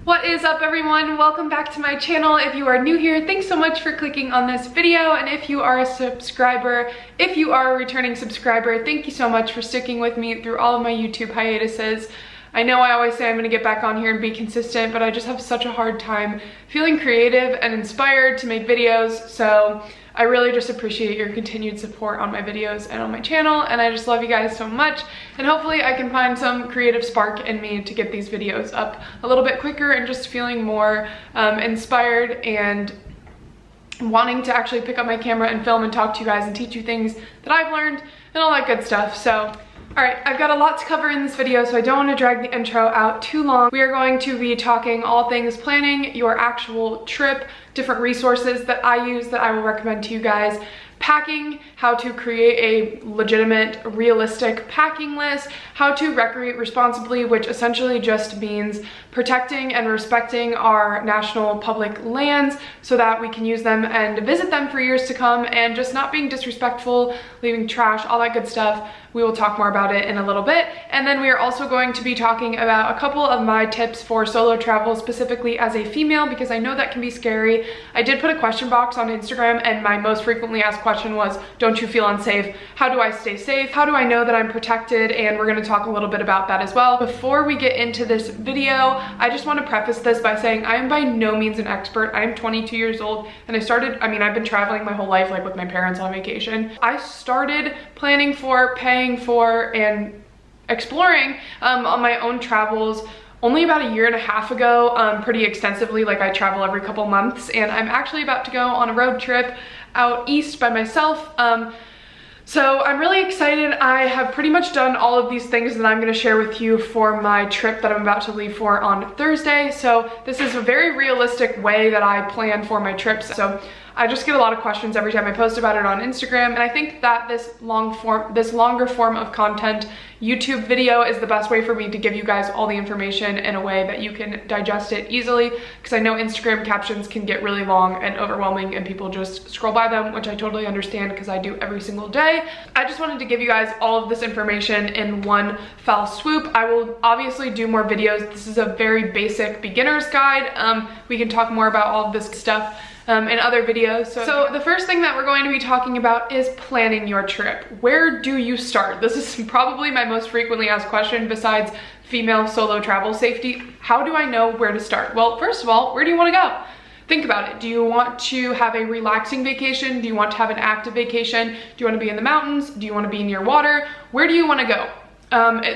What is up, everyone? Welcome back to my channel. If you are new here, thanks so much for clicking on this video, and if you are a subscriber, if you are a returning subscriber, thank you so much for sticking with me through all of my YouTube hiatuses. I know I always say I'm gonna get back on here and be consistent, but I just have such a hard time feeling creative and inspired to make videos, so I really just appreciate your continued support on my videos and on my channel, and I just love you guys so much, and hopefully I can find some creative spark in me to get these videos up a little bit quicker and just feeling more inspired and wanting to actually pick up my camera and film and talk to you guys and teach you things that I've learned and all that good stuff. So alright, I've got a lot to cover in this video, so I don't want to drag the intro out too long. We are going to be talking all things planning your actual trip, different resources that I use that I will recommend to you guys, packing, how to create a legitimate, realistic packing list, how to recreate responsibly, which essentially just means protecting and respecting our national public lands so that we can use them and visit them for years to come, and just not being disrespectful, leaving trash, all that good stuff. We will talk more about it in a little bit. And then we are also going to be talking about a couple of my tips for solo travel, specifically as a female, because I know that can be scary. I did put a question box on Instagram, and my most frequently asked question was, don't you feel unsafe? How do I stay safe? How do I know that I'm protected? And we're gonna talk a little bit about that as well. Before we get into this video, I just want to preface this by saying I am by no means an expert. I am 22 years old, and I've been traveling my whole life, like with my parents on vacation. I started planning for, paying for, and exploring on my own travels only about a year and a half ago, pretty extensively. Like, I travel every couple months, and I'm actually about to go on a road trip out east by myself. So I'm really excited. I have pretty much done all of these things that I'm going to share with you for my trip that I'm about to leave for on Thursday. So this is a very realistic way that I plan for my trips. So I just get a lot of questions every time I post about it on Instagram, and I think that this longer form of content YouTube video is the best way for me to give you guys all the information in a way that you can digest it easily, because I know Instagram captions can get really long and overwhelming and people just scroll by them, which I totally understand because I do every single day. I just wanted to give you guys all of this information in one foul swoop. I will obviously do more videos. This is a very basic beginner's guide. We can talk more about all of this stuff in other videos. So the first thing that we're going to be talking about is planning your trip. Where do you start? This is probably my most frequently asked question besides female solo travel safety. How do I know where to start? Well, first of all, where do you want to go? Think about it. Do you want to have a relaxing vacation? Do you want to have an active vacation? Do you want to be in the mountains? Do you want to be near water? Where do you want to go?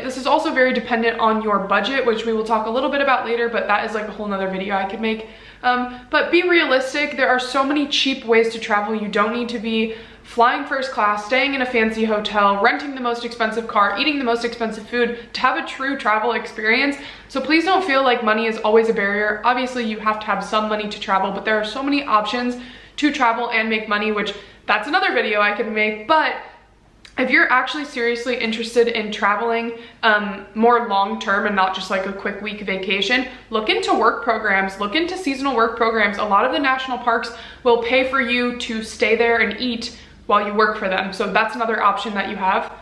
This is also very dependent on your budget, which we will talk a little bit about later, but that is like a whole nother video I could make. But be realistic. There are so many cheap ways to travel. You don't need to be flying first class, staying in a fancy hotel, renting the most expensive car, eating the most expensive food to have a true travel experience. So please don't feel like money is always a barrier. Obviously you have to have some money to travel, but there are so many options to travel and make money, which that's another video I could make. But if you're actually seriously interested in traveling more long-term and not just like a quick week vacation, look into work programs, look into seasonal work programs. A lot of the national parks will pay for you to stay there and eat while you work for them. So that's another option that you have.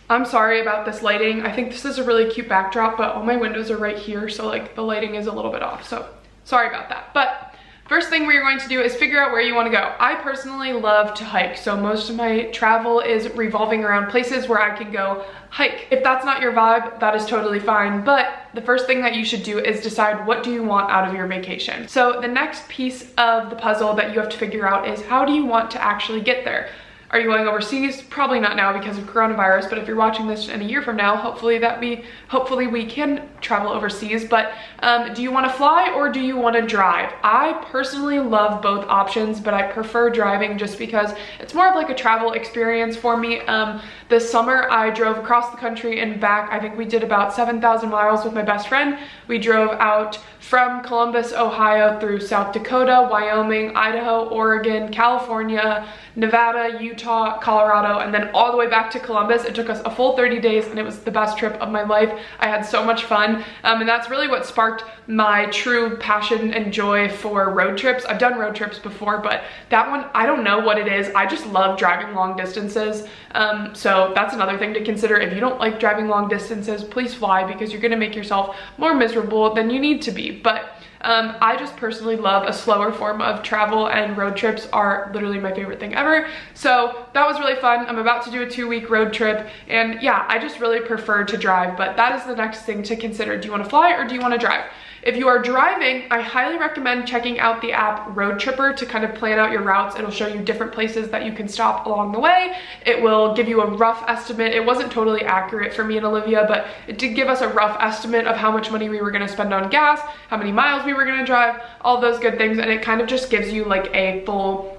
I'm sorry about this lighting. I think this is a really cute backdrop, but all my windows are right here, so like the lighting is a little bit off. So sorry about that. But first thing we're going to do is figure out where you want to go. I personally love to hike, so most of my travel is revolving around places where I can go hike. If that's not your vibe, that is totally fine, but the first thing that you should do is decide, what do you want out of your vacation? So the next piece of the puzzle that you have to figure out is, how do you want to actually get there? Are you going overseas? Probably not now because of coronavirus, but if you're watching this in a year from now, hopefully we can travel overseas. But do you want to fly or do you want to drive? I personally love both options, but I prefer driving just because it's more of like a travel experience for me. This summer I drove across the country and back. I think we did about 7,000 miles with my best friend. We drove out from Columbus, Ohio through South Dakota, Wyoming, Idaho, Oregon, California, Nevada, Utah, Utah, Colorado, and then all the way back to Columbus. It took us a full 30 days and it was the best trip of my life. I had so much fun. And that's really what sparked my true passion and joy for road trips. I've done road trips before, but that one, I don't know what it is. I just love driving long distances. So that's another thing to consider. If you don't like driving long distances, please fly, because you're gonna make yourself more miserable than you need to be. But I just personally love a slower form of travel, and road trips are literally my favorite thing ever. So that was really fun. I'm about to do a 2-week road trip, and yeah, I just really prefer to drive, but that is the next thing to consider. Do you want to fly or do you want to drive? If you are driving, I highly recommend checking out the app Road Tripper to kind of plan out your routes. It'll show you different places that you can stop along the way. It will give you a rough estimate. It wasn't totally accurate for me and Olivia, but it did give us a rough estimate of how much money we were going to spend on gas, how many miles we were going to drive, all those good things. And it kind of just gives you like a full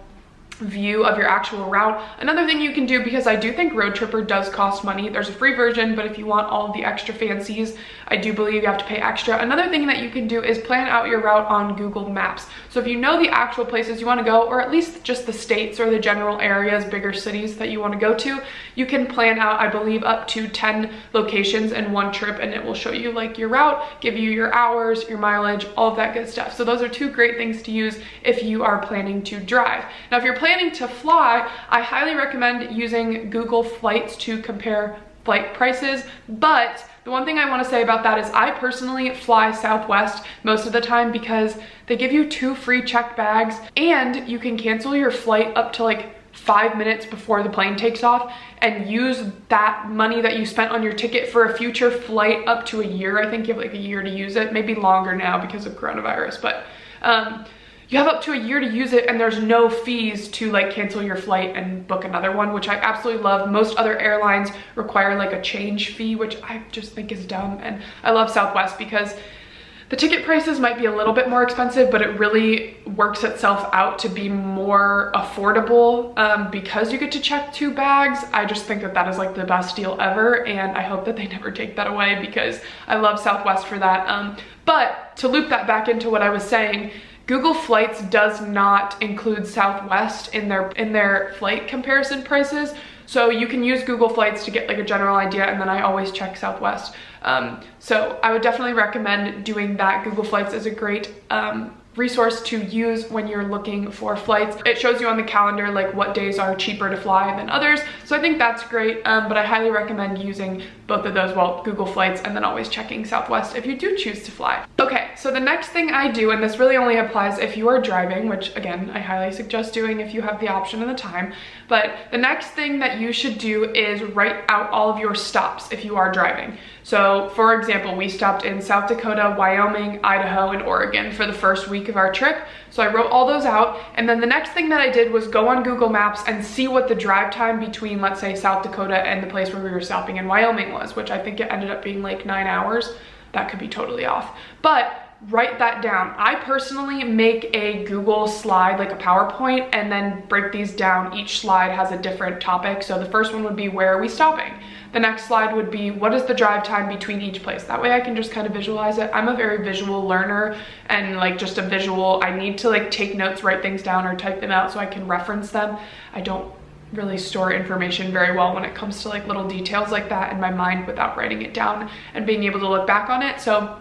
view of your actual route. Another thing you can do, because I do think Road Tripper does cost money, there's a free version, but if you want all of the extra fancies, I do believe you have to pay extra. Another thing that you can do is plan out your route on Google Maps. So if you know the actual places you want to go, or at least just the states or the general areas, bigger cities that you want to go to, you can plan out, I believe, up to 10 locations in one trip, and it will show you like your route, give you your hours, your mileage, all of that good stuff. So those are 2 great things to use if you are planning to drive. Now, if you're planning to fly, I highly recommend using Google Flights to compare flight prices. But the one thing I want to say about that is I personally fly Southwest most of the time, because they give you 2 free checked bags, and you can cancel your flight up to like 5 minutes before the plane takes off and use that money that you spent on your ticket for a future flight up to a year. I think you have like a year to use it, maybe longer now because of coronavirus, but you have up to a year to use it, and there's no fees to like cancel your flight and book another one, which I absolutely love. Most other airlines require like a change fee, which I just think is dumb. And I love Southwest because the ticket prices might be a little bit more expensive, but it really works itself out to be more affordable because you get to check 2 bags. I just think that that is like the best deal ever, and I hope that they never take that away, because I love Southwest for that. But to loop that back into what I was saying, Google Flights does not include Southwest in their flight comparison prices. So you can use Google Flights to get like a general idea, and then I always check Southwest. So I would definitely recommend doing that. Google Flights is a great resource to use when you're looking for flights. It shows you on the calendar like what days are cheaper to fly than others, so I think that's great. But I highly recommend using both of those, well, Google Flights, and then always checking Southwest if you do choose to fly. Okay, so the next thing I do, and this really only applies if you are driving, which again I highly suggest doing if you have the option and the time, but the next thing that you should do is write out all of your stops if you are driving. So for example, we stopped in South Dakota, Wyoming, Idaho, and Oregon for the first week of our trip. So I wrote all those out, and then the next thing that I did was go on Google Maps and see what the drive time between, let's say, South Dakota and the place where we were stopping in Wyoming was, which I think it ended up being like 9 hours. That could be totally off, but write that down. I personally make a Google slide, like a PowerPoint, and then break these down. Each slide has a different topic. So the first one would be, where are we stopping? The next slide would be, what is the drive time between each place? That way I can just kind of visualize it. I'm a very visual learner, and like just a visual, I need to like take notes, write things down, or type them out so I can reference them. I don't really store information very well when it comes to like little details like that in my mind without writing it down and being able to look back on it. So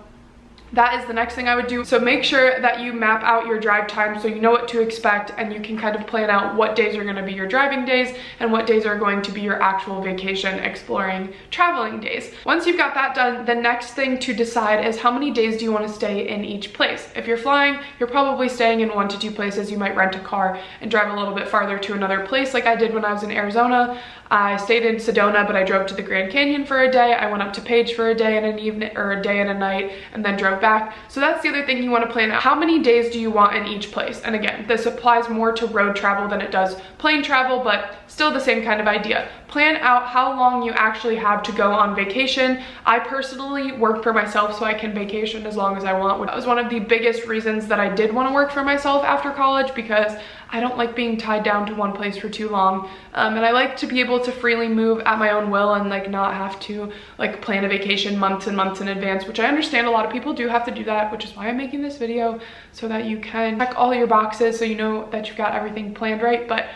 that is the next thing I would do. So make sure that you map out your drive time so you know what to expect, and you can kind of plan out what days are going to be your driving days and what days are going to be your actual vacation, exploring, traveling days. Once you've got that done, the next thing to decide is how many days do you want to stay in each place. If you're flying, you're probably staying in 1 to 2 places. You might rent a car and drive a little bit farther to another place, like I did when I was in Arizona. I stayed in Sedona, but I drove to the Grand Canyon for a day. I went up to Page for a day and an evening, or a day and a night, and then drove back. So that's the other thing you want to plan out. How many days do you want in each place? And again, this applies more to road travel than it does plane travel, but still the same kind of idea. Plan out how long you actually have to go on vacation. I personally work for myself so I can vacation as long as I want. That was one of the biggest reasons that I did want to work for myself after college, because I don't like being tied down to one place for too long. And I like to be able to freely move at my own will and like not have to like plan a vacation months and months in advance, which I understand a lot of people do have to do that, which is why I'm making this video, so that you can check all your boxes so you know that you've got everything planned right. But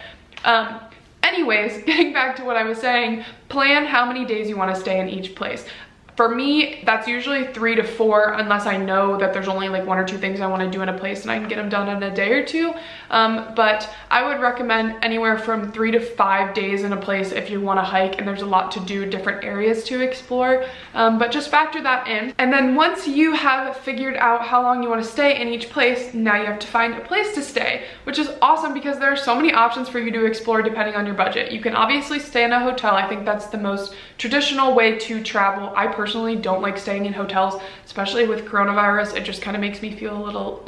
anyways, getting back to what I was saying, plan how many days you want to stay in each place. For me, that's usually 3 to 4, unless I know that there's only like 1 or 2 things I want to do in a place and I can get them done in a day or 2. But I would recommend anywhere from 3 to 5 days in a place if you want to hike and there's a lot to do, different areas to explore. But just factor that in. And then once you have figured out how long you want to stay in each place, now you have to find a place to stay, which is awesome because there are so many options for you to explore depending on your budget. You can obviously stay in a hotel. I think that's the most traditional way to travel. I personally don't like staying in hotels, especially with coronavirus. It just kind of makes me feel a little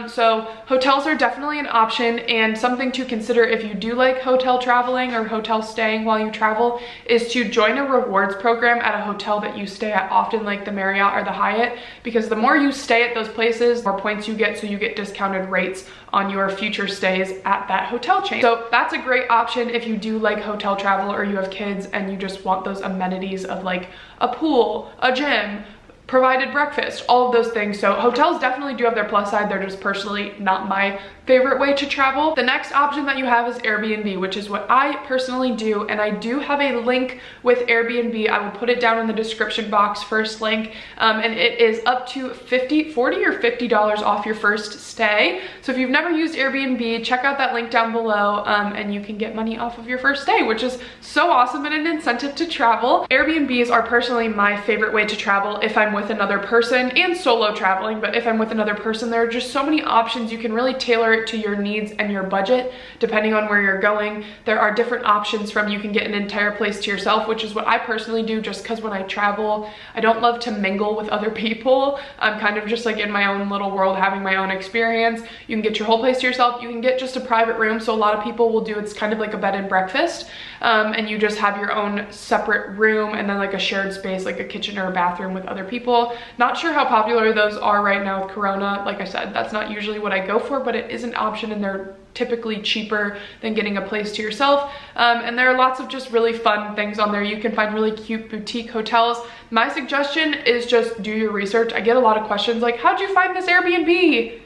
so hotels are definitely an option, and something to consider if you do like hotel traveling or hotel staying while you travel is to join a rewards program at a hotel that you stay at often, like the Marriott or the Hyatt, because the more you stay at those places, the more points you get, so you get discounted rates on your future stays at that hotel chain. So that's a great option if you do like hotel travel or you have kids and you just want those amenities of like a pool, a gym, provided breakfast, all of those things. So hotels definitely do have their plus side. They're just personally not my favorite way to travel. The next option that you have is Airbnb, which is what I personally do, and I do have a link with Airbnb. I will put it down in the description box, first link, and it is up to $40 or $50 off your first stay. So if you've never used Airbnb, check out that link down below, and you can get money off of your first stay, which is so awesome and an incentive to travel. Airbnbs are personally my favorite way to travel if I'm with another person, and solo traveling, but if I'm with another person, there are just so many options. You can really tailor it to your needs and your budget depending on where you're going. There are different options from you can get an entire place to yourself, which is what I personally do, just because when I travel, I don't love to mingle with other people. I'm kind of just like in my own little world, having my own experience. You can get your whole place to yourself. You can get just a private room. So a lot of people will do, it's kind of like a bed and breakfast, and you just have your own separate room and then like a shared space, like a kitchen or a bathroom with other people. Not sure how popular those are right now with Corona. Like I said, that's not usually what I go for, but it is an option and they're typically cheaper than getting a place to yourself. And there are lots of just really fun things on there. You can find really cute boutique hotels. My suggestion is just do your research. I get a lot of questions like, how'd you find this Airbnb?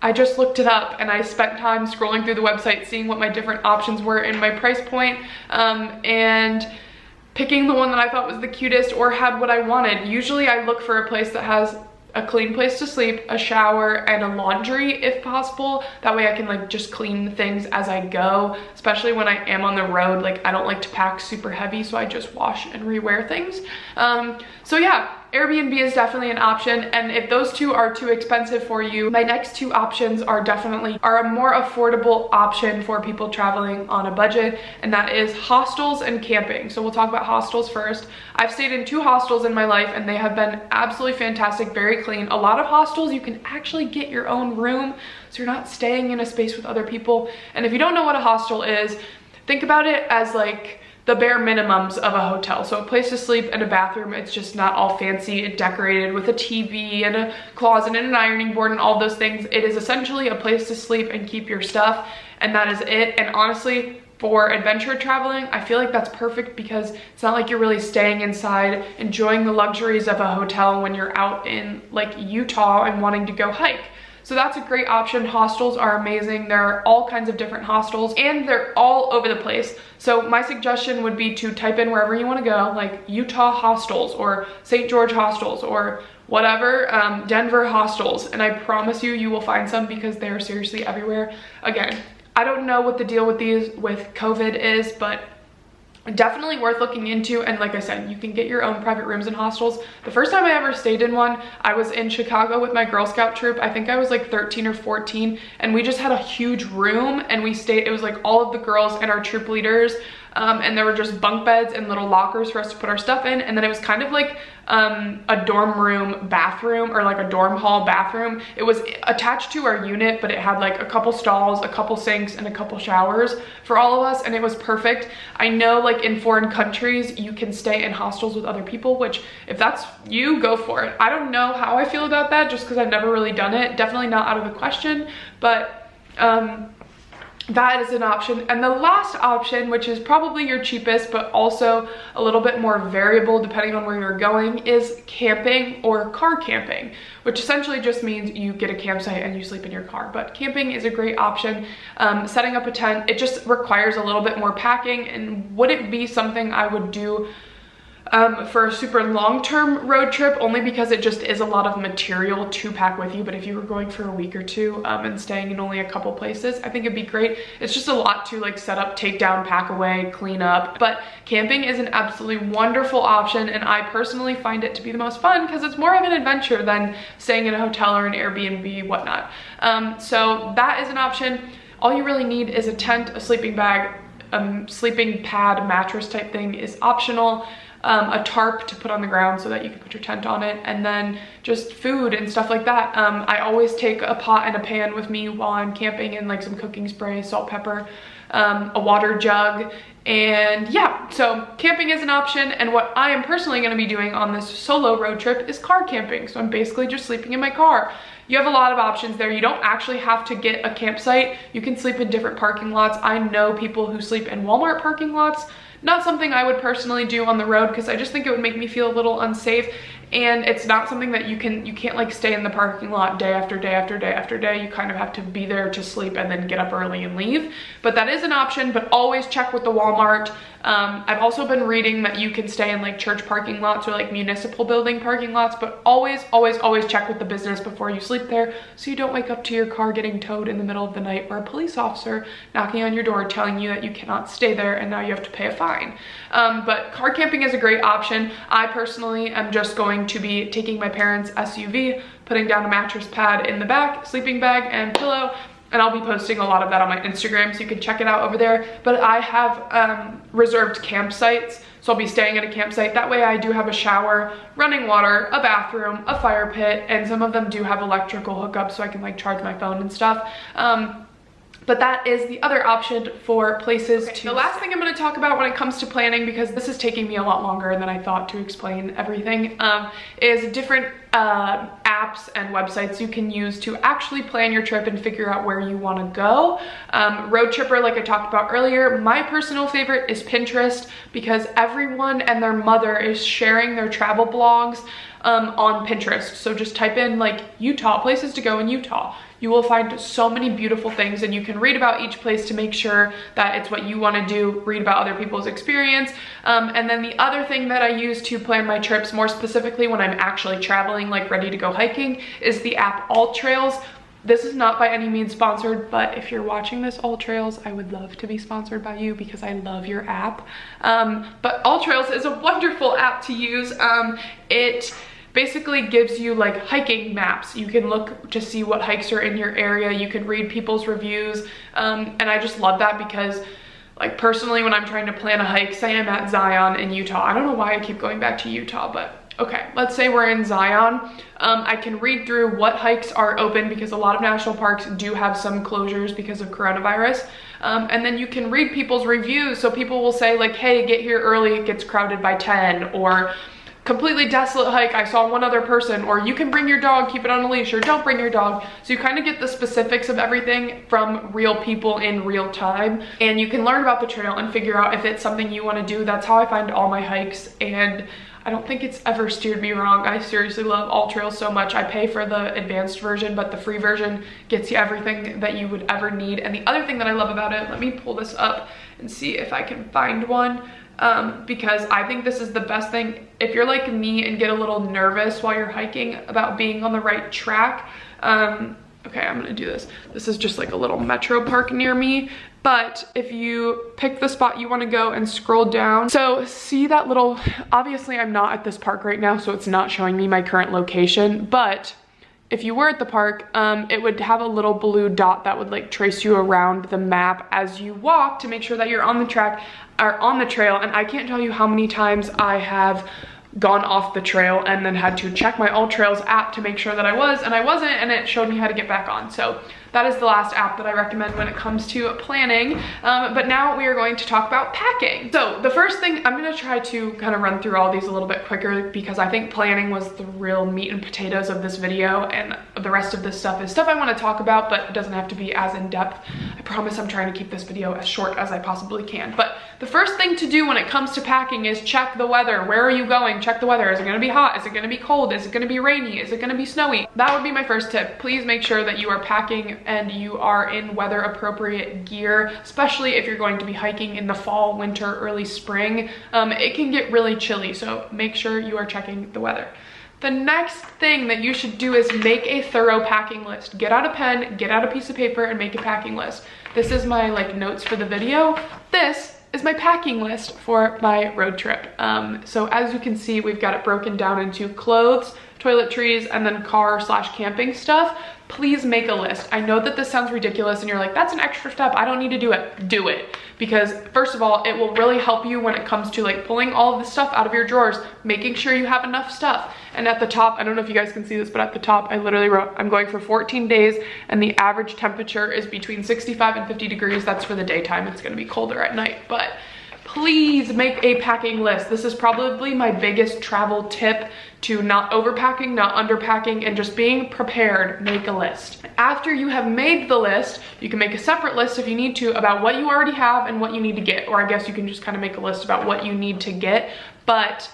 I just looked it up and I spent time scrolling through the website, seeing what my different options were in my price point, and picking the one that I thought was the cutest or had what I wanted. Usually I look for a place that has a clean place to sleep, a shower, and a laundry if possible. That way I can like just clean things as I go, especially when I am on the road. Like I don't like to pack super heavy, so I just wash and rewear things. So yeah, Airbnb is definitely an option, and if those two are too expensive for you, my next two options are a more affordable option for people traveling on a budget, and that is hostels and camping. So we'll talk about hostels first. I've stayed in 2 hostels in my life and they have been absolutely fantastic, very clean. A lot of hostels you can actually get your own room, so you're not staying in a space with other people. And if you don't know what a hostel is, think about it as like the bare minimums of a hotel. So a place to sleep and a bathroom. It's just not all fancy and decorated with a TV and a closet and an ironing board and all those things. It is essentially a place to sleep and keep your stuff, and that is it. And honestly, for adventure traveling, I feel like that's perfect because it's not like you're really staying inside, enjoying the luxuries of a hotel when you're out in like Utah and wanting to go hike. So that's a great option. Hostels are amazing. There are all kinds of different hostels and they're all over the place. So my suggestion would be to type in wherever you want to go, like Utah hostels or St. George hostels or whatever, Denver hostels. And I promise you, you will find some because they're seriously everywhere. Again, I don't know what the deal with these with COVID is, but definitely worth looking into. And like I said, you can get your own private rooms in hostels. The first time I ever stayed in one, I was in Chicago with my Girl Scout troop. I think I was like 13 or 14, and we just had a huge room and we stayed, it was like all of the girls and our troop leaders, and there were just bunk beds and little lockers for us to put our stuff in. And then it was kind of like a dorm room bathroom, or like a dorm hall bathroom. It was attached to our unit, but it had like a couple stalls, a couple sinks, and a couple showers for all of us, and it was perfect. I know like in foreign countries you can stay in hostels with other people, which if that's you, go for it. I don't know how I feel about that just because I've never really done it. Definitely not out of the question, but that is an option. And the last option, which is probably your cheapest, but also a little bit more variable depending on where you're going, is camping or car camping, which essentially just means you get a campsite and you sleep in your car. But camping is a great option. Setting up a tent, it just requires a little bit more packing, and would it be something I would do for a super long-term road trip, only because it just is a lot of material to pack with you. But if you were going for a week or two and staying in only a couple places, I think it'd be great. It's just a lot to like set up, take down, pack away, clean up. But camping is an absolutely wonderful option, and I personally find it to be the most fun because it's more of an adventure than staying in a hotel or an Airbnb, whatnot. So that is an option. All you really need is a tent, a sleeping bag, sleeping pad, mattress type thing is optional. A tarp to put on the ground so that you can put your tent on it, and then just food and stuff like that. I always take a pot and a pan with me while I'm camping, and like some cooking spray, salt, pepper, a water jug, and yeah, so camping is an option. And what I am personally going to be doing on this solo road trip is car camping. So I'm basically just sleeping in my car. You have a lot of options there. You don't actually have to get a campsite. You can sleep in different parking lots. I know people who sleep in Walmart parking lots. Not something I would personally do on the road because I just think it would make me feel a little unsafe, and it's not something that you can't like stay in the parking lot day after day after day after day. You kind of have to be there to sleep and then get up early and leave. But that is an option, but always check with the Walmart. I've also been reading that you can stay in like church parking lots or like municipal building parking lots, but always check with the business before you sleep there, so you don't wake up to your car getting towed in the middle of the night, or a police officer knocking on your door telling you that you cannot stay there and now you have to pay a fine. But car camping is a great option. I personally am just going to be taking my parents' SUV, putting down a mattress pad in the back, sleeping bag and pillow, and I'll be posting a lot of that on my Instagram, so you can check it out over there. But I have reserved campsites, so I'll be staying at a campsite. That way I do have a shower, running water, a bathroom, a fire pit, and some of them do have electrical hookups so I can like charge my phone and stuff. But that is the other option for places to. The last thing I'm going to talk about when it comes to planning, because this is taking me a lot longer than I thought to explain everything, is different apps and websites you can use to actually plan your trip and figure out where you want to go. Road Tripper, like I talked about earlier, my personal favorite is Pinterest, because everyone and their mother is sharing their travel blogs on Pinterest. So just type in like Utah, places to go in Utah. You will find so many beautiful things, and you can read about each place to make sure that it's what you want to do, read about other people's experience. And then the other thing that I use to plan my trips, more specifically when I'm actually traveling, like ready to go hiking, is the app AllTrails. This is not by any means sponsored, but if you're watching this, AllTrails, I would love to be sponsored by you because I love your app. But AllTrails is a wonderful app to use. It basically gives you like hiking maps. You can look to see what hikes are in your area. You can read people's reviews. And I just love that because, like, personally, when I'm trying to plan a hike, say I'm at Zion in Utah. I don't know why I keep going back to Utah, but okay, let's say we're in Zion. I can read through what hikes are open, because a lot of national parks do have some closures because of coronavirus. And then you can read people's reviews. So people will say like, hey, get here early, it gets crowded by 10, or completely desolate hike, I saw one other person, or you can bring your dog, keep it on a leash, or don't bring your dog. So you kind of get the specifics of everything from real people in real time, and you can learn about the trail and figure out if it's something you want to do. That's how I find all my hikes, and I don't think it's ever steered me wrong. I seriously love AllTrails so much. I pay for the advanced version, but the free version gets you everything that you would ever need. And the other thing that I love about it, let me pull this up and see if I can find one. Because I think this is the best thing. If you're like me and get a little nervous while you're hiking about being on the right track, okay, I'm gonna do this. This is just like a little metro park near me, but if you pick the spot you wanna go and scroll down, so see that little, obviously I'm not at this park right now, so it's not showing me my current location, but if you were at the park, it would have a little blue dot that would like trace you around the map as you walk to make sure that you're on the track or on the trail. And I can't tell you how many times I have gone off the trail and then had to check my All Trails app to make sure that I was, and I wasn't, and it showed me how to get back on. So that is the last app that I recommend when it comes to planning. But now we are going to talk about packing. So the first thing, I'm gonna try to kind of run through all these a little bit quicker because I think planning was the real meat and potatoes of this video, and the rest of this stuff is stuff I want to talk about, but it doesn't have to be as in-depth. I promise I'm trying to keep this video as short as I possibly can. But the first thing to do when it comes to packing is check the weather. Where are you going? Check the weather. Is it gonna be hot? Is it gonna be cold? Is it gonna be rainy? Is it gonna be snowy? That would be my first tip. Please make sure that you are packing and you are in weather appropriate gear, especially if you're going to be hiking in the fall, winter, early spring. It can get really chilly, so make sure you are checking the weather. The next thing that you should do is make a thorough packing list. Get out a pen, get out a piece of paper, and make a packing list. This is my notes for the video. This is my packing list for my road trip. So as you can see, we've got it broken down into clothes, toiletries, and then car/camping stuff. Please make a list. I know that this sounds ridiculous and you're like, that's an extra step, I don't need to do it. Do it. Because first of all, it will really help you when it comes to pulling all of the stuff out of your drawers, making sure you have enough stuff. And at the top, I don't know if you guys can see this, but at the top, I literally wrote, I'm going for 14 days and the average temperature is between 65 and 50 degrees. That's for the daytime. It's gonna be colder at night, but please make a packing list. This is probably my biggest travel tip to not overpacking, not underpacking, and just being prepared. Make a list. After you have made the list, you can make a separate list if you need to about what you already have and what you need to get, or I guess you can just kind of make a list about what you need to get. But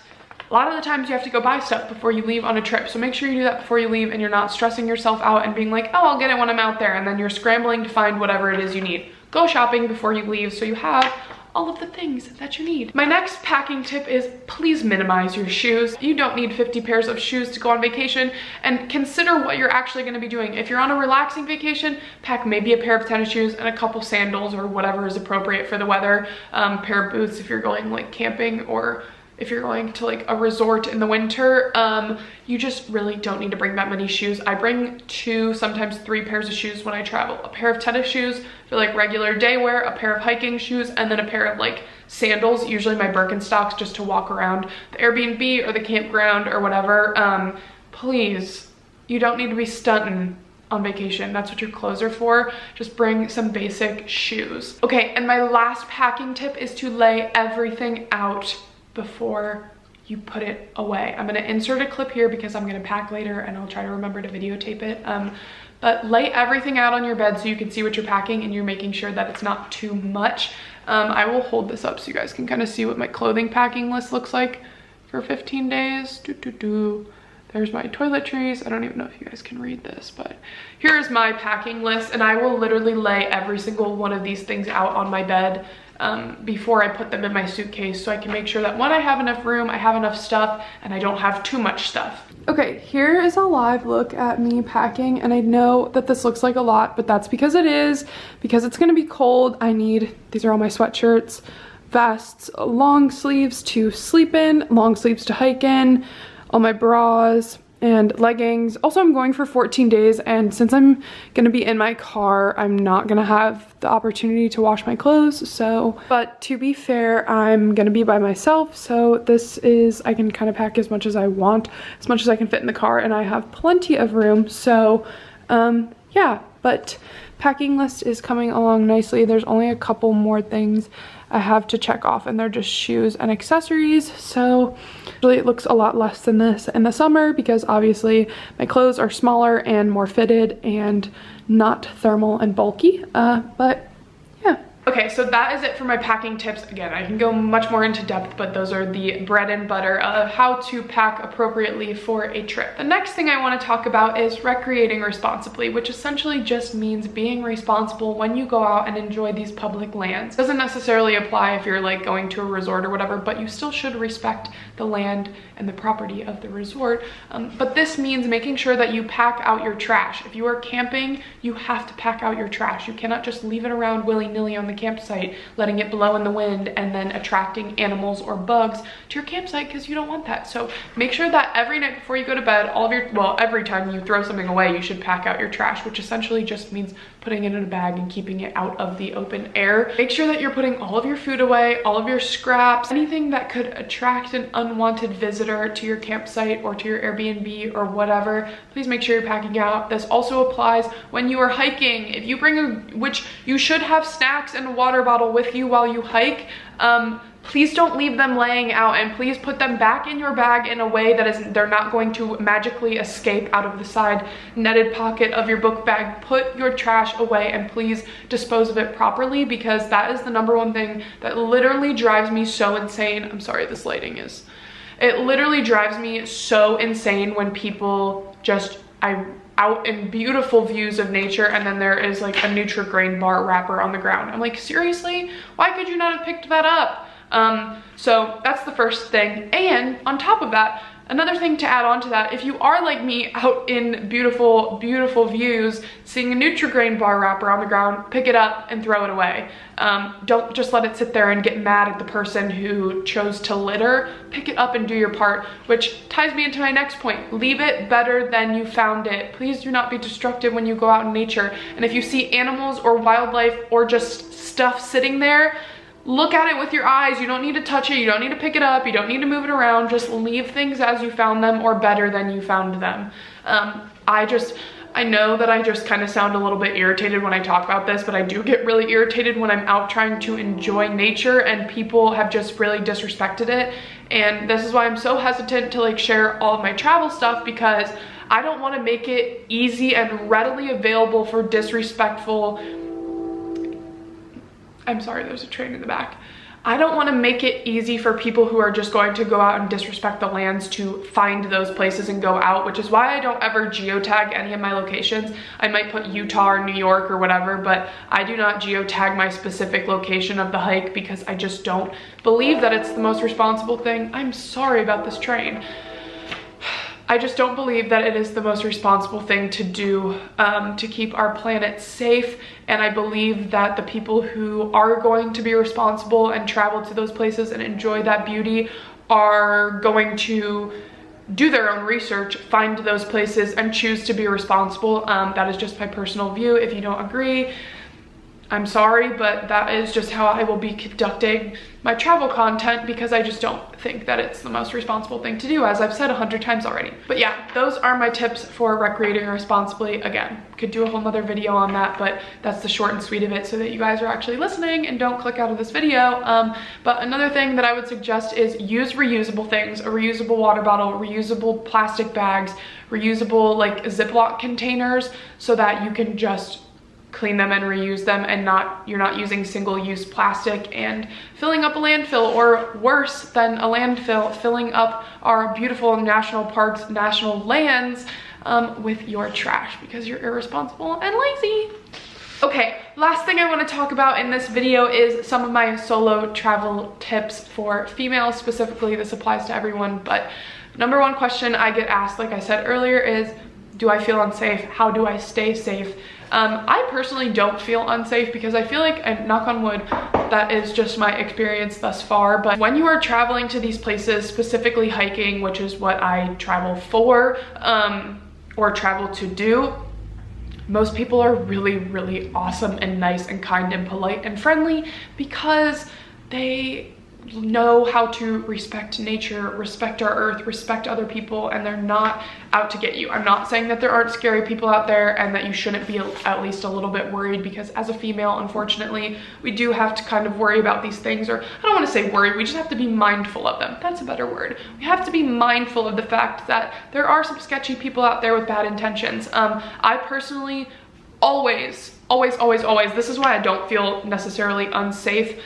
a lot of the times you have to go buy stuff before you leave on a trip. So make sure you do that before you leave and you're not stressing yourself out and being like, oh, I'll get it when I'm out there. And then you're scrambling to find whatever it is you need. Go shopping before you leave so you have all of the things that you need. My next packing tip is please minimize your shoes. You don't need 50 pairs of shoes to go on vacation, and consider what you're actually gonna be doing. If you're on a relaxing vacation, pack maybe a pair of tennis shoes and a couple sandals or whatever is appropriate for the weather. Pair of boots if you're going camping, or if you're going to a resort in the winter. You just really don't need to bring that many shoes. I bring 2, sometimes 3 pairs of shoes when I travel. A pair of tennis shoes for regular day wear, a pair of hiking shoes, and then a pair of sandals, usually my Birkenstocks, just to walk around the Airbnb or the campground or whatever. Please, you don't need to be stunting on vacation. That's what your clothes are for. Just bring some basic shoes. Okay, and my last packing tip is to lay everything out before you put it away. I'm gonna insert a clip here because I'm gonna pack later and I'll try to remember to videotape it. But lay everything out on your bed so you can see what you're packing and you're making sure that it's not too much. I will hold this up so you guys can kind of see what my clothing packing list looks like for 15 days. There's my toiletries. I don't even know if you guys can read this, but here's my packing list, and I will literally lay every single one of these things out on my bed before I put them in my suitcase, so I can make sure that when I have enough room, I have enough stuff, and I don't have too much stuff. Okay, here is a live look at me packing, and I know that this looks like a lot, but that's because it is, because it's gonna be cold. I need, these are all my sweatshirts, vests, long sleeves to sleep in, long sleeves to hike in, all my bras and leggings. Also, I'm going for 14 days, and since I'm gonna be in my car, I'm not gonna have the opportunity to wash my clothes. So, but to be fair, I'm gonna be by myself, so this is, I can kind of pack as much as I want, as much as I can fit in the car, and I have plenty of room. So yeah, but packing list is coming along nicely. There's only a couple more things I have to check off, and they're just shoes and accessories. So really it looks a lot less than this in the summer because obviously my clothes are smaller and more fitted and not thermal and bulky, but yeah. Okay, so that is it for my packing tips. Again, I can go much more into depth, but those are the bread and butter of how to pack appropriately for a trip. The next thing I want to talk about is recreating responsibly, which essentially just means being responsible when you go out and enjoy these public lands. Doesn't necessarily apply if you're going to a resort or whatever, but you still should respect the land and the property of the resort. But this means making sure that you pack out your trash. If you are camping, you have to pack out your trash. You cannot just leave it around willy-nilly on the campsite. campsite, letting it blow in the wind, and then attracting animals or bugs to your campsite, because you don't want that. So make sure that every night before you go to bed, every time you throw something away, you should pack out your trash, which essentially just means putting it in a bag and keeping it out of the open air. Make sure that you're putting all of your food away, all of your scraps, anything that could attract an unwanted visitor to your campsite or to your Airbnb or whatever. Please make sure you're packing out. This also applies when you are hiking. If you bring which you should have snacks and a water bottle with you while you hike, please don't leave them laying out, and please put them back in your bag in a way that they're not going to magically escape out of the side netted pocket of your book bag. Put your trash away and please dispose of it properly, because that is the #1 thing that literally drives me so insane. I'm sorry, this lighting is, it literally drives me so insane when people just, out in beautiful views of nature, and then there is like a Nutri-Grain bar wrapper on the ground. I'm like, seriously? Why could you not have picked that up? So that's the first thing. And on top of that, another thing to add on to that, if you are like me, out in beautiful, beautiful views, seeing a Nutri-Grain bar wrapper on the ground, pick it up and throw it away. Don't just let it sit there and get mad at the person who chose to litter. Pick it up and do your part, which ties me into my next point. Leave it better than you found it. Please do not be destructive when you go out in nature. And if you see animals or wildlife or just stuff sitting there, look at it with your eyes. You don't need to touch it. You don't need to pick it up. You don't need to move it around. Just leave things as you found them, or better than you found them. I know that I just kind of sound a little bit irritated when I talk about this, but I do get really irritated when I'm out trying to enjoy nature and people have just really disrespected it. And this is why I'm so hesitant to like share all of my travel stuff, because I don't want to make it easy and readily available for disrespectful, I'm sorry, there's a train in the back. I don't want to make it easy for people who are just going to go out and disrespect the lands to find those places and go out, which is why I don't ever geotag any of my locations. I might put Utah or New York or whatever, but I do not geotag my specific location of the hike, because I just don't believe that it's the most responsible thing. I'm sorry about this train. I just don't believe that it is the most responsible thing to do to keep our planet safe. And I believe that the people who are going to be responsible and travel to those places and enjoy that beauty are going to do their own research, find those places, and choose to be responsible. That is just my personal view. If you don't agree, I'm sorry, but that is just how I will be conducting my travel content, because I just don't think that it's the most responsible thing to do, as I've said 100 times already. But yeah, those are my tips for recreating responsibly. Again, could do a whole nother video on that, but that's the short and sweet of it, so that you guys are actually listening and don't click out of this video. But another thing that I would suggest is use reusable things, a reusable water bottle, reusable plastic bags, reusable like Ziploc containers, so that you can just clean them and reuse them, and you're not using single-use plastic and filling up a landfill, or worse than a landfill, filling up our beautiful national parks, national lands with your trash, because you're irresponsible and lazy. Okay, last thing I want to talk about in this video is some of my solo travel tips for females specifically. This applies to everyone, but #1 question I get asked, like I said earlier, is do I feel unsafe? How do I stay safe? I personally don't feel unsafe, because I feel like, and knock on wood, that is just my experience thus far. But when you are traveling to these places, specifically hiking, which is what I travel for, or travel to do, most people are really, really awesome and nice and kind and polite and friendly, because they know how to respect nature, respect our earth, respect other people, and they're not out to get you. I'm not saying that there aren't scary people out there and that you shouldn't be at least a little bit worried, because as a female, unfortunately, we do have to kind of worry about these things, or I don't want to say worry, we just have to be mindful of them. That's a better word. We have to be mindful of the fact that there are some sketchy people out there with bad intentions. I personally always, this is why I don't feel necessarily unsafe,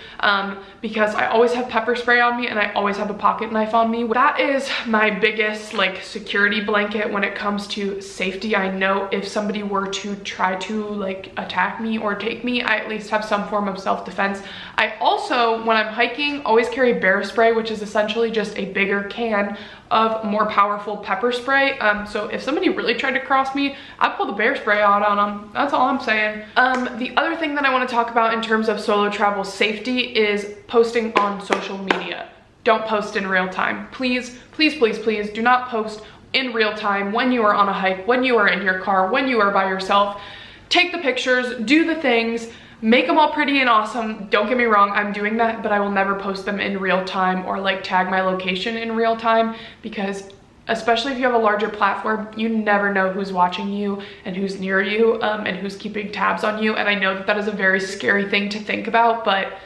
because I always have pepper spray on me and I always have a pocket knife on me. That is my biggest like security blanket when it comes to safety. I know if somebody were to try to like attack me or take me, I at least have some form of self-defense. I also, when I'm hiking, always carry bear spray, which is essentially just a bigger can of more powerful pepper spray. So if somebody really tried to cross me, I'd pull the bear spray out on them. That's all I'm saying. The other thing that I want to talk about in terms of solo travel safety is posting on social media. Don't post in real time. Please, please, please, please do not post in real time when you are on a hike, when you are in your car, when you are by yourself. Take the pictures, do the things, make them all pretty and awesome. Don't get me wrong, I'm doing that, but I will never post them in real time or like tag my location in real time, because especially if you have a larger platform, you never know who's watching you and who's near you, and who's keeping tabs on you. And I know that that is a very scary thing to think about, but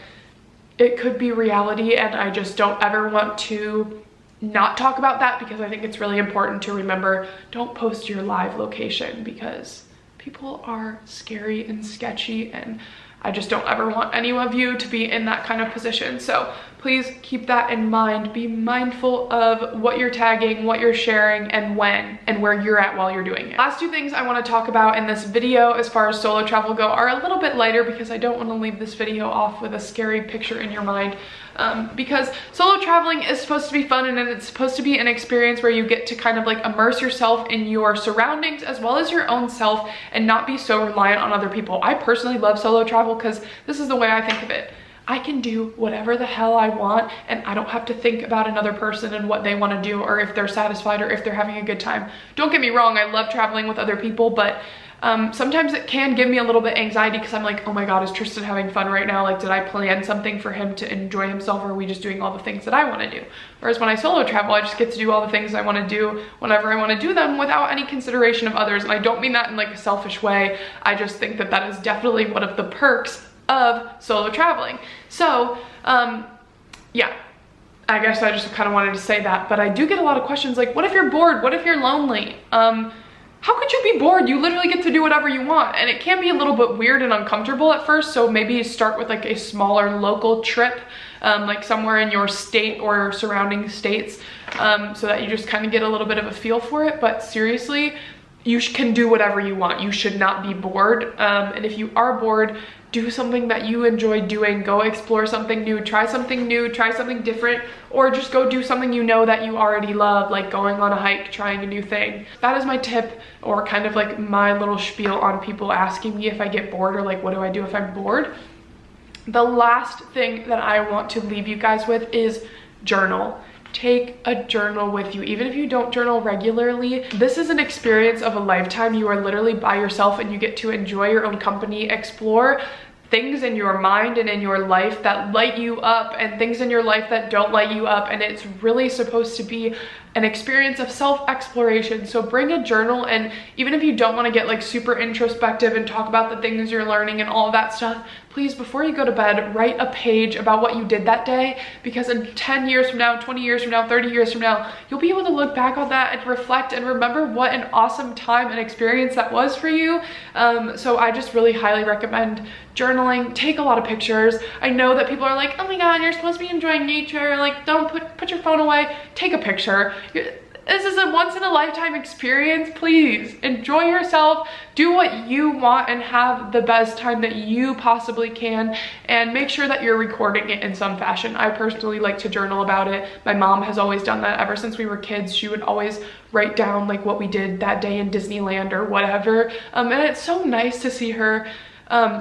it could be reality, and I just don't ever want to not talk about that, because I think it's really important to remember, don't post your live location, because people are scary and sketchy, and I just don't ever want any of you to be in that kind of position. So please keep that in mind. Be mindful of what you're tagging, what you're sharing, and when, and where you're at while you're doing it. Last two things I want to talk about in this video as far as solo travel go are a little bit lighter, because I don't want to leave this video off with a scary picture in your mind. Because solo traveling is supposed to be fun, and it's supposed to be an experience where you get to kind of like immerse yourself in your surroundings as well as your own self, and not be so reliant on other people. I personally love solo travel because this is the way I think of it. I can do whatever the hell I want, and I don't have to think about another person and what they want to do, or if they're satisfied, or if they're having a good time. Don't get me wrong, I love traveling with other people, but sometimes it can give me a little bit anxiety, because I'm like, oh my god, is Tristan having fun right now? Like, did I plan something for him to enjoy himself, or are we just doing all the things that I want to do? Whereas when I solo travel, I just get to do all the things I want to do whenever I want to do them, without any consideration of others. And I don't mean that in like a selfish way. I just think that that is definitely one of the perks of solo traveling. So yeah, I guess I just kind of wanted to say that. But I do get a lot of questions like, what if you're bored? What if you're lonely? How could you be bored? You literally get to do whatever you want. And it can be a little bit weird and uncomfortable at first. So maybe you start with like a smaller local trip, like somewhere in your state or surrounding states, so that you just kind of get a little bit of a feel for it. But seriously, you can do whatever you want. You should not be bored. And if you are bored, do something that you enjoy doing. Go explore something new, try something different, or just go do something you know that you already love, like going on a hike, trying a new thing. That is my tip, or kind of like my little spiel on people asking me if I get bored, or like, what do I do if I'm bored? The last thing that I want to leave you guys with is journal. Take a journal with you. Even if you don't journal regularly, this is an experience of a lifetime. You are literally by yourself, and you get to enjoy your own company, explore things in your mind and in your life that light you up, and things in your life that don't light you up. And it's really supposed to be an experience of self-exploration. So bring a journal, and even if you don't want to get like super introspective and talk about the things you're learning and all of that stuff, please, before you go to bed, write a page about what you did that day, because in 10 years from now, 20 years from now, 30 years from now, you'll be able to look back on that and reflect and remember what an awesome time and experience that was for you. So I just really highly recommend journaling. Take a lot of pictures. I know that people are like, oh my god, you're supposed to be enjoying nature, like don't put your phone away. Take a picture. This is a once in a lifetime experience. Please enjoy yourself, do what you want, and have the best time that you possibly can, and make sure that you're recording it in some fashion. I personally like to journal about it. My mom has always done that ever since we were kids. She would always write down like what we did that day in Disneyland or whatever, and it's so nice to see her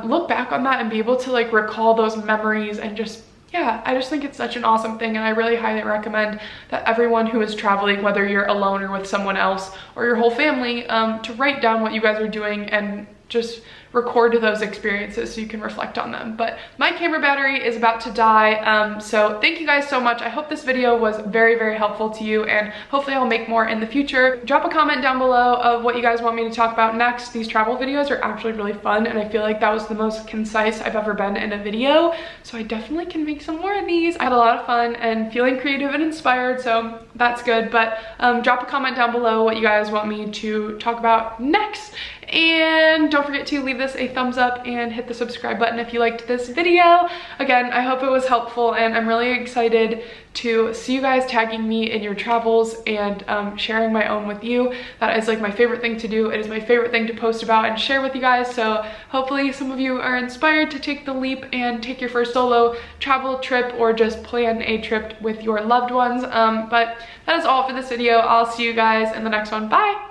look back on that and be able to like recall those memories. And just, yeah, I just think it's such an awesome thing, and I really highly recommend that everyone who is traveling, whether you're alone or with someone else or your whole family, to write down what you guys are doing and just record those experiences so you can reflect on them. But my camera battery is about to die, so thank you guys so much. I hope this video was very, very helpful to you, and hopefully I'll make more in the future. Drop a comment down below of what you guys want me to talk about next. These travel videos are actually really fun, and I feel like that was the most concise I've ever been in a video, so I definitely can make some more of these. I had a lot of fun and feeling creative and inspired, so that's good. But drop a comment down below what you guys want me to talk about next. And don't forget to leave this a thumbs up and hit the subscribe button if you liked this video. Again, I hope it was helpful, and I'm really excited to see you guys tagging me in your travels and sharing my own with you. That is like my favorite thing to do. It is my favorite thing to post about and share with you guys. So hopefully some of you are inspired to take the leap and take your first solo travel trip, or just plan a trip with your loved ones. But that is all for this video. I'll see you guys in the next one. Bye!